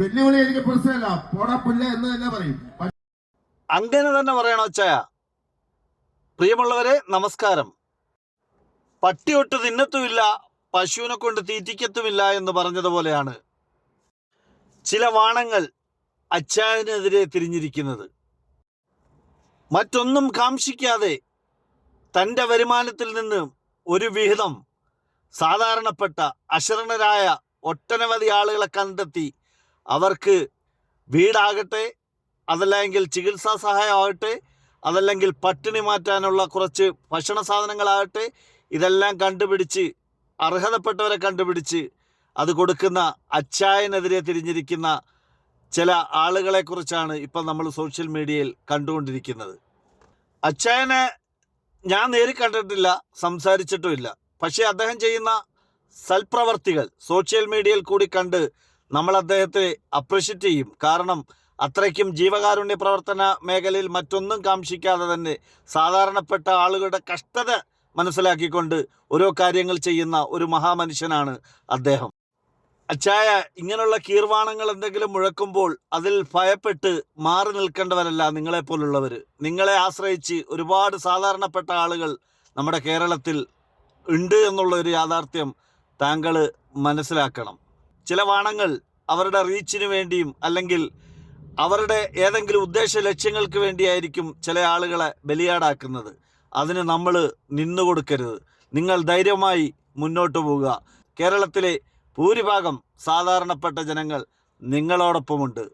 വെല്ലുവിളി എനിക്ക് പ്രശ്നമല്ല, പോടാ പുല്ല എന്ന് തന്നെ പറയും. അങ്ങനെ തന്നെ പറയണോ അച്ചായ? പ്രിയമുള്ളവരെ നമസ്കാരം. പട്ടിയൊട്ട് തിന്നത്തുമില്ല, പശുവിനെ കൊണ്ട് തീറ്റിക്കത്തുമില്ല എന്ന് പറഞ്ഞതുപോലെയാണ് ചില വാണങ്ങൾ അച്ചായനെതിരെ തിരിഞ്ഞിരിക്കുന്നത്. മറ്റൊന്നും കാംക്ഷിക്കാതെ തൻ്റെ വരുമാനത്തിൽ നിന്ന് ഒരു വിഹിതം സാധാരണപ്പെട്ട അശരണരായ ഒട്ടനവധി ആളുകളെ കണ്ടെത്തി അവർക്ക് വീടാകട്ടെ, അതല്ലെങ്കിൽ ചികിത്സാ സഹായമാകട്ടെ, അതല്ലെങ്കിൽ പട്ടിണി മാറ്റാനുള്ള കുറച്ച് ഭക്ഷണ സാധനങ്ങളാകട്ടെ, ഇതെല്ലാം കണ്ടുപിടിച്ച് അർഹതപ്പെട്ടവരെ കണ്ടുപിടിച്ച് അത് കൊടുക്കുന്ന അച്ചായനെതിരെ തിരിഞ്ഞിരിക്കുന്ന ചില ആളുകളെക്കുറിച്ചാണ് ഇപ്പം നമ്മൾ സോഷ്യൽ മീഡിയയിൽ കണ്ടുകൊണ്ടിരിക്കുന്നത്. അച്ചായനെ ഞാൻ നേരിൽ കണ്ടിട്ടില്ല, സംസാരിച്ചിട്ടുമില്ല. പക്ഷേ അദ്ദേഹം ചെയ്യുന്ന സൽപ്രവർത്തികൾ സോഷ്യൽ മീഡിയയിൽ കൂടി കണ്ട് നമ്മൾ അദ്ദേഹത്തെ അപ്രിഷ്യേറ്റ് ചെയ്യും. കാരണം അത്രയ്ക്കും ജീവകാരുണ്യ പ്രവർത്തന മേഖലയിൽ മറ്റൊന്നും കാംക്ഷിക്കാതെ തന്നെ സാധാരണപ്പെട്ട ആളുകളുടെ കഷ്ടത മനസ്സിലാക്കിക്കൊണ്ട് ഓരോ കാര്യങ്ങൾ ചെയ്യുന്ന ഒരു മഹാമനുഷ്യനാണ് അദ്ദേഹം. അച്ചായ ഇങ്ങനെയുള്ള കീർവാണങ്ങൾ എന്തെങ്കിലും മുഴക്കുമ്പോൾ അതിൽ ഭയപ്പെട്ട് മാറി നിൽക്കേണ്ടവരല്ല നിങ്ങളെപ്പോലുള്ളവർ. നിങ്ങളെ ആശ്രയിച്ച് ഒരുപാട് സാധാരണപ്പെട്ട ആളുകൾ നമ്മുടെ കേരളത്തിൽ ഉണ്ട് എന്നുള്ള ഒരു യാഥാർത്ഥ്യം താങ്കൾ മനസ്സിലാക്കണം. ചില വാണങ്ങൾ അവരുടെ റീച്ചിന് വേണ്ടിയും അല്ലെങ്കിൽ അവരുടെ ഏതെങ്കിലും ഉദ്ദേശ ലക്ഷ്യങ്ങൾക്ക് വേണ്ടിയായിരിക്കും ചില ആളുകളെ ബലിയാടാക്കുന്നത്. അതിന് നമ്മൾ നിന്നുകൊടുക്കരുത്. നിങ്ങൾ ധൈര്യമായി മുന്നോട്ട് പോവുക. കേരളത്തിലെ ഭൂരിഭാഗം സാധാരണപ്പെട്ട ജനങ്ങൾ നിങ്ങളോടൊപ്പമുണ്ട്.